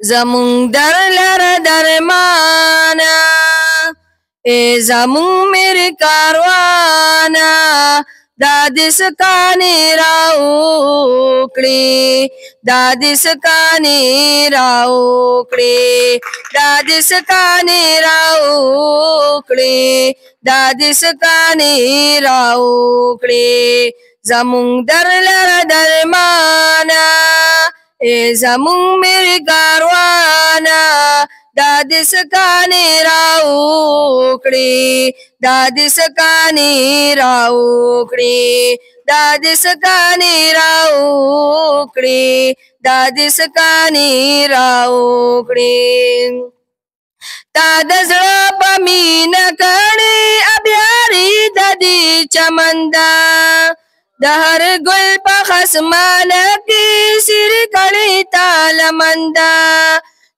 زمون در لر درمانا ای زمون میری کاروانا دادی سکانی راوکړي دادی سکانی راوکړي دادی سکانی راوکړي دادی سکانی راوکړي زمون در لر درمانا ای زمون میری کاروانا دادی سکانی راوکړي دادی سکانی راوکړي دادی سکانی راوکړي دادی سکانی راوکړي تا د زړه په مینه کړي ابیاري د دې چمندا د هر ګل په خسمانه کې سر کړي تالمندا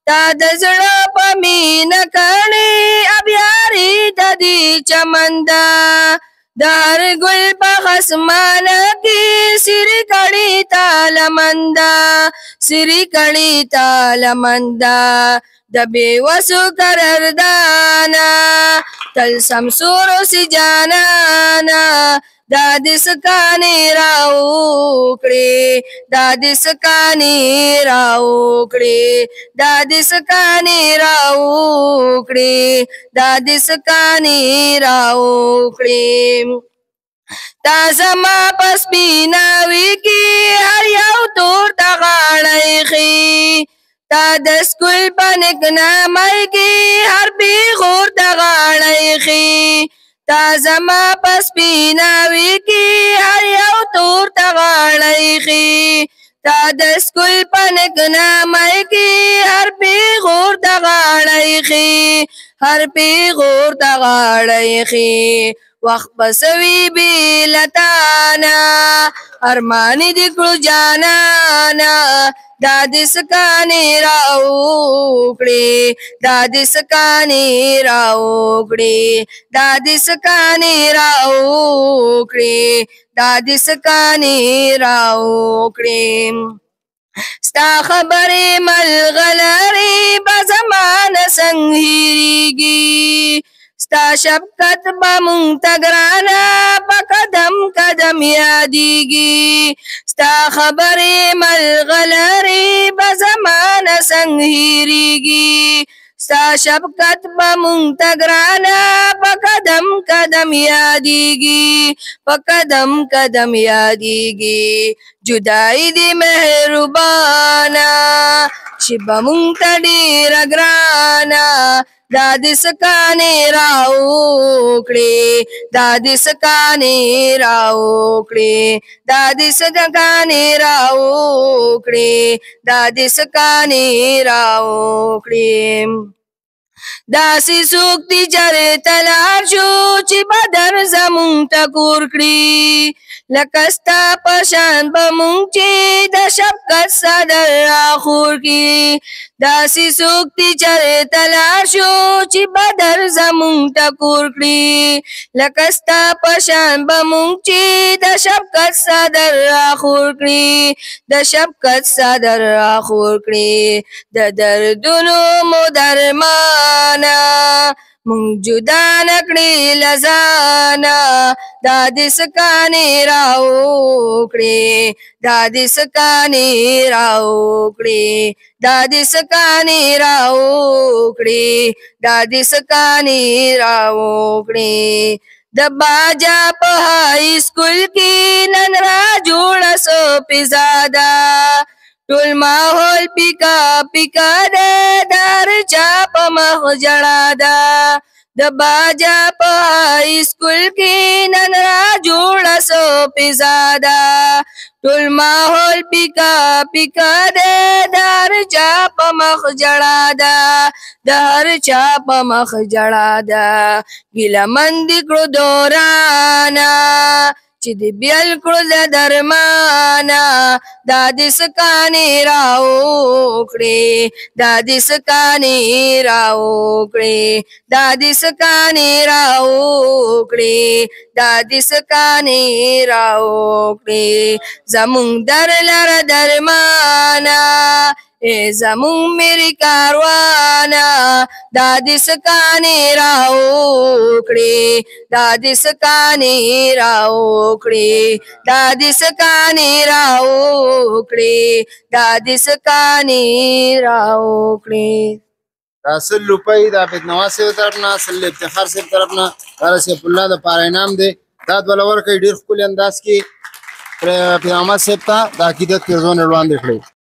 تا د زړه په مینه کړي ابیاري د دې چمندا د هر ګل په خسمانه کې سر کړي تالمندا سر کړي تالمندا د بېوسو قراردانا تل سمسورو سي جانانا دادی سکانی راوکړي دادی سکانی راوکړي دادی سکانی راوکړي دادی سکانی راوکړي تا زما پس بیناوي کې هر یو تور ته غاړی خي تا د سکول په نکنامۍ کې هر پیغور ته غاړی خي تا زما پس بیناوي کې هر یو تور ته غاړی خي تا د سکول په نکنامۍ کې هر پیغور ته غاړی خي هر پیغور ته غاړی خي وخت بسوي بیلتانا ارمانی دی کړو جانانا دادی سکانی راوکړي دادی سکانی راوکړي دادی سکانی راوکړي دادی سکانی راوکړي ستا خبرې ملغلرې په زمانه څنګه هېرېږي ستا شفقت به مونږ ته ګرانه په قدم قدم یادېږي ستا خبرې ملغلرې په زمانه څنګه هېرېږي ستا شفقت به مونږ ته ګرانه په قدم قدم یادېږي په قدم قدم یادېږي جدایي دې مهربانه چې به مونږ ته ډېره ګرانه دادی سکانی راوکړي دادی سکانی راوکړي دادی سکانی راوکړي دادی سکانی راوکړي داسې څوک دي چېرته لاړ شو چې بدن زمونږ ټکور کړي لکه ستا په شان به مونږ چې د شفقت صدر راخور کړي داسې څوک دي چېرته لاړ شو چې بدن زمونږ ټکور کړي لکه ستا په شان به مونږ چې د شفقت صدر راخور کړي د شفقت صدر راخور کړي د دردونو مو درمانه مونږ جدا نکړي لزانا دادی سکانی راوکړي دادی سکانی راوکړي دادی سکانی راوکړي دادی سکانی راوکړي د باجا په های سکول کې نن را جوړه سو پیزادا ټول ماحول پیکا پیکا ده دار چا په مخ جړا ده د باجا په های سکول کې نن را جوړه سو پیزادا ټول ماحول پیکا پیکا ده دار چا په مخ جړا ده دار چا په مخ جړا ده ګیله مند کړو دورانا چې دې بیل کړو د درمانا دادی سکانی راوکړي دادی سکانی راوکړي دادی سکانی راوکړي دادی سکانی راوکړي زمونږ در لره درمانا ای زمون میری کاروانه دا دې سکانې راوکړې دا دې سکانې راوکړې دا دې سکانې راوکړې دا دې سکانې راوکړې. دا 100 روپۍ د عابد نواز صاحب طرف نه 100 افتخار صاحب طرف نه دا سیف الله د پاره انعام دی. دا دوله ورکوي ډېر ښکلي انداز کې پیر محمد صاحب ته د عقیدت پیرزون وړاندې کړی.